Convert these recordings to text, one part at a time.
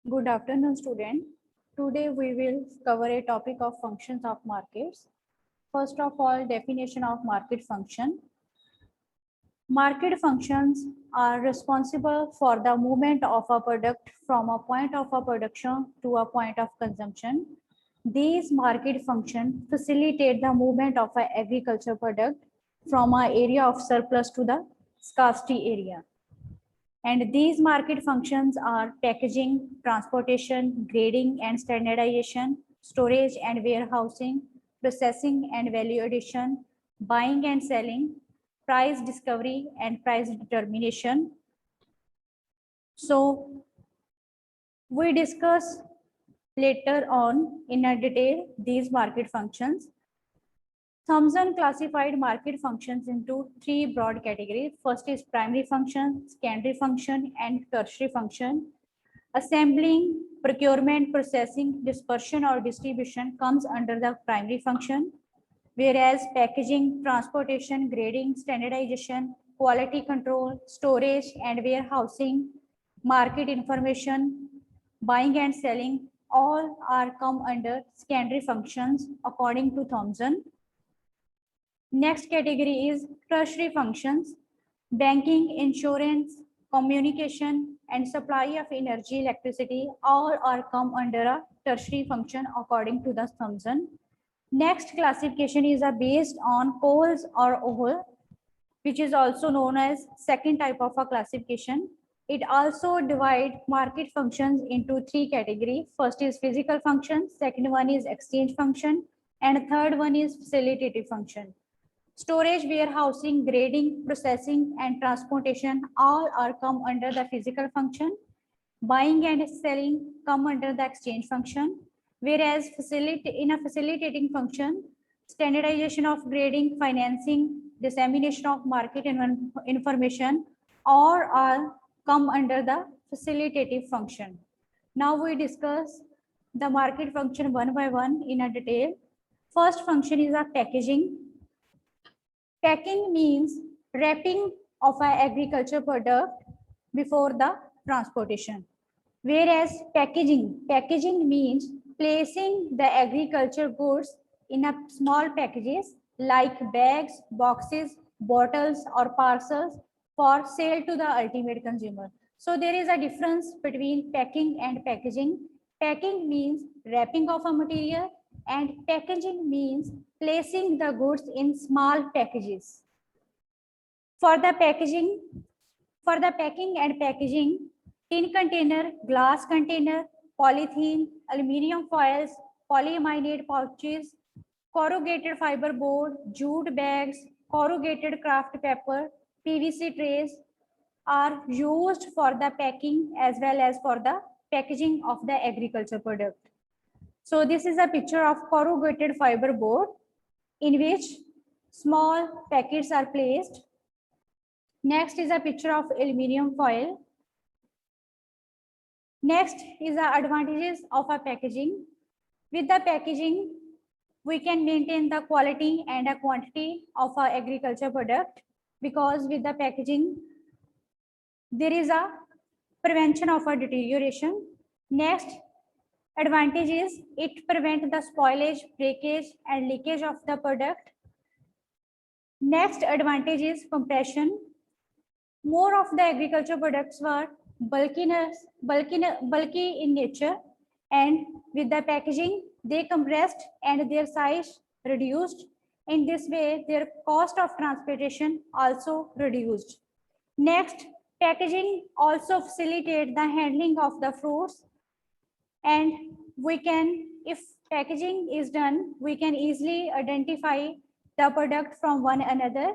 Good afternoon, student. Today we will cover a topic of functions of markets. First of all, definition of market function. Market functions are responsible for the movement of a product from a point of a production to a point of consumption. These market functions facilitate the movement of an agriculture product from an area of surplus to the scarcity area. And these market functions are packaging, transportation, grading and standardization, storage and warehousing, processing and value addition, buying and selling, price discovery and price determination. So we discuss later on in a detail these market functions. Thomson classified market functions into three broad categories. First is primary function, secondary function, and tertiary function. Assembling, procurement, processing, dispersion, or distribution comes under the primary function, whereas packaging, transportation, grading, standardization, quality control, storage, and warehousing, market information, buying and selling, all are come under secondary functions according to Thomson. Next category is tertiary functions. Banking, insurance, communication, and supply of energy, electricity, all are come under a tertiary function according to the Thomson. Next classification is based on coals or oil, which is also known as second type of a classification. It also divide market functions into three categories. First is physical function, second one is exchange function, and third one is facilitative function. Storage, warehousing, grading, processing, and transportation all are come under the physical function. Buying and selling come under the exchange function, whereas in a facilitating function, standardization of grading, financing, dissemination of market information, all are come under the facilitative function. Now we discuss the market function one by one in a detail. First function is a packaging. Packing means wrapping of an agriculture product before the transportation. Whereas packaging means placing the agriculture goods in a small packages like bags, boxes, bottles or parcels for sale to the ultimate consumer. So there is a difference between packing and packaging. Packing means wrapping of a material and packaging means placing the goods in small packages. For the packing and packaging, tin container, glass container, polythene, aluminum foils, polyamide pouches, corrugated fiber board, jute bags, corrugated kraft paper, PVC trays are used for the packing as well as for the packaging of the agriculture product. So this is a picture of corrugated fiber board in which small packets are placed. Next is a picture of aluminum foil. Next is the advantages of a packaging. With the packaging, we can maintain the quality and a quantity of our agriculture product, because with the packaging, there is a prevention of a deterioration. Next advantage is it prevents the spoilage, breakage and leakage of the product. Next advantage is compression. More of the agriculture products were bulky in nature, and with the packaging, they compressed and their size reduced. In this way, their cost of transportation also reduced. Next, packaging also facilitate the handling of the fruits, and we can, if packaging is done, we can easily identify the product from one another,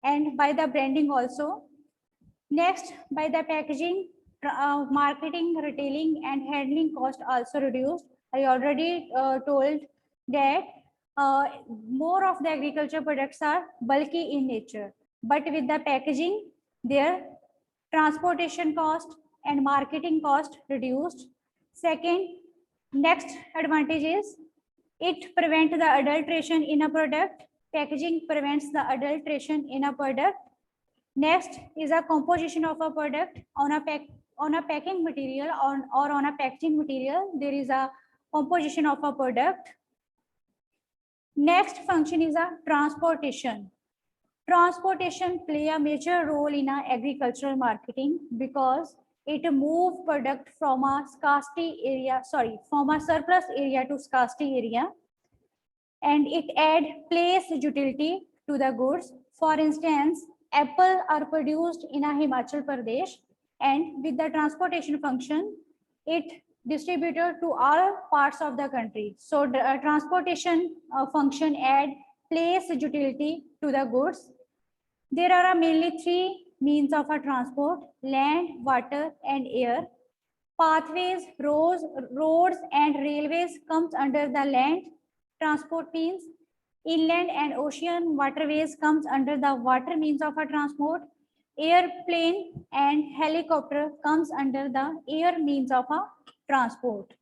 and by the branding also. Next, by the packaging, marketing, retailing and handling cost also reduced. I already told that more of the agriculture products are bulky in nature, but with the packaging, their transportation cost and marketing cost reduced. Second, next advantage is it prevents the adulteration in a product. Packaging prevents the adulteration in a product. Next is a composition of a product. On on a packing material or on a packaging material, there is a composition of a product. Next function is a transportation. Transportation play a major role in a agricultural marketing because it move product from a from a surplus area to scarcity area, and it add place utility to the goods. For instance, apple are produced in a Himachal Pradesh, and with the transportation function, it distributed to all parts of the country. So the transportation function add place utility to the goods. There are mainly three means of a transport: land, water, and air. Pathways, roads, and railways comes under the land transport means. Inland and ocean waterways comes under the water means of a transport. Airplane and helicopter comes under the air means of a transport.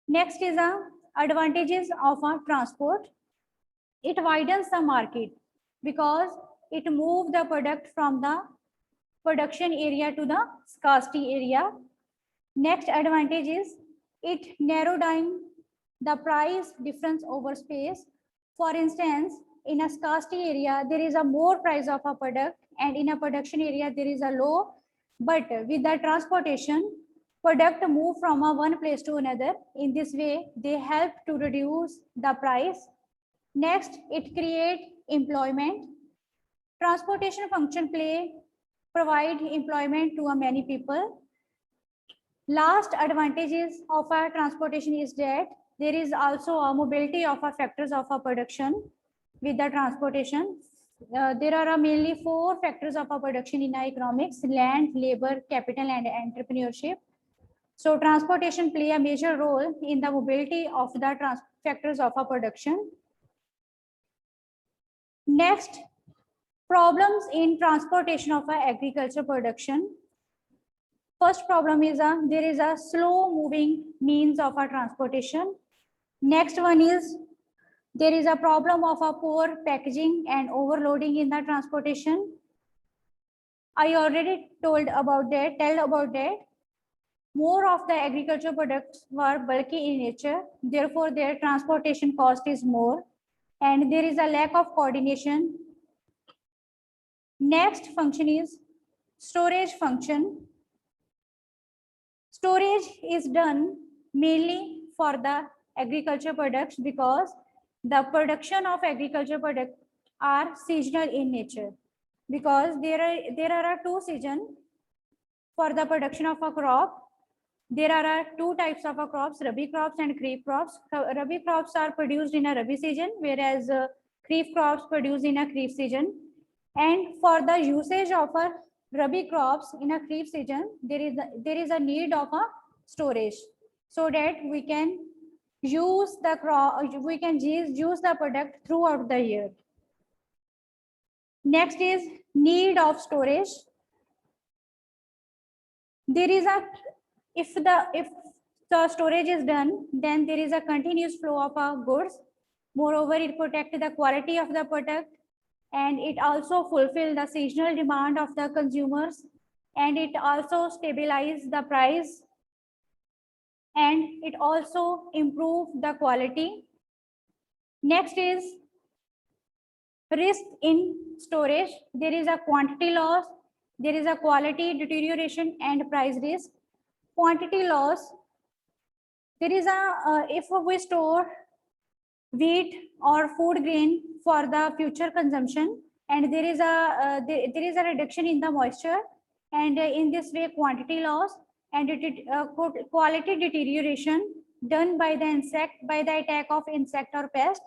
Next is the advantages of a transport. It widens the market because it moves the product from the production area to the scarcity area. Next advantage is it narrow down the price difference over space. For instance, in a scarcity area, there is a more price of a product, and in a production area, there is a low. But with the transportation, product move from a one place to another. In this way, they help to reduce the price. Next, it create employment. Transportation function provide employment to many people. Last advantages of our transportation is that there is also a mobility of our factors of our production with the transportation. There are mainly four factors of our production in our economics: land, labor, capital, and entrepreneurship. So transportation play a major role in the mobility of the factors of our production. Next, problems in transportation of our agriculture production. First problem is there is a slow moving means of a transportation. Next one is there is a problem of a poor packaging and overloading in the transportation. I already tell about that. More of the agricultural products were bulky in nature, therefore their transportation cost is more, and there is a lack of coordination. Next function is storage function. Storage is done mainly for the agriculture products because the production of agriculture products are seasonal in nature, because there are two seasons for the production of a crop. There are two types of crops: Rabi crops and Kharif crops. Rabi crops are produced in a Rabi season, whereas Kharif crops produced in a Kharif season. And for the usage of a Rabi crops in a Kharif season, there is a need of a storage so that we can use the crop, we can use the product throughout the year. Next is need of storage. There is a if the storage is done, then there is a continuous flow of goods. Moreover, it protects the quality of the product, and it also fulfills the seasonal demand of the consumers, and it also stabilizes the price, and it also improves the quality. Next is risk in storage. There is a quantity loss, there is a quality deterioration, and price risk. Quantity loss, there is a if we store wheat or food grain for the future consumption, and there is a reduction in the moisture, and in this way quantity loss and quality deterioration done by the attack of insect or pest.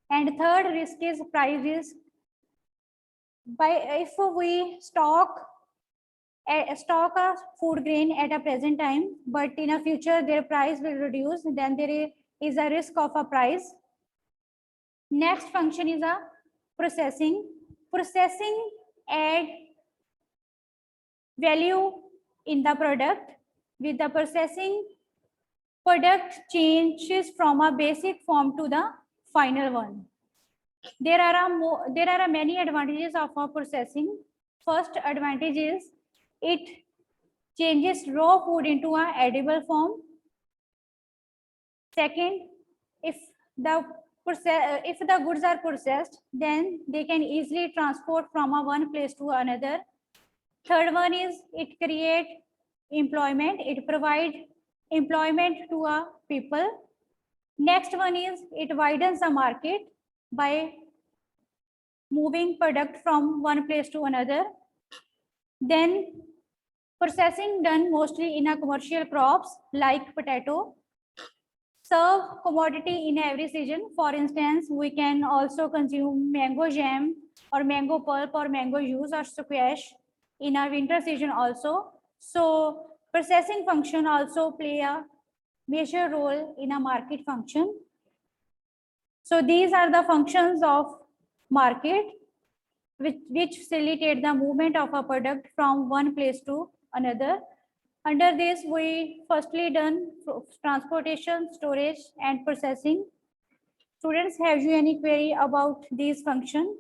And third risk is price risk. If we stock a food grain at a present time, but in a future their price will reduce, then there is a risk of a price. Next function is a processing. Processing add value in the product. With the processing, product changes from a basic form to the final one. There are many advantages of processing. First advantage is it changes raw food into an edible form. Second, if the goods are processed, then they can easily transport from a one place to another. Third one is it create employment. It provide employment to a people. Next one is it widens the market by moving product from one place to another. Then processing done mostly in a commercial crops like potato. Serve commodity in every season. For instance, we can also consume mango jam or mango pulp or mango juice or squash in our winter season also. So processing function also play a major role in a market function. So these are the functions of market which facilitate the movement of a product from one place to another. Under this, we firstly done transportation, storage, and processing. Students, have you any query about these functions?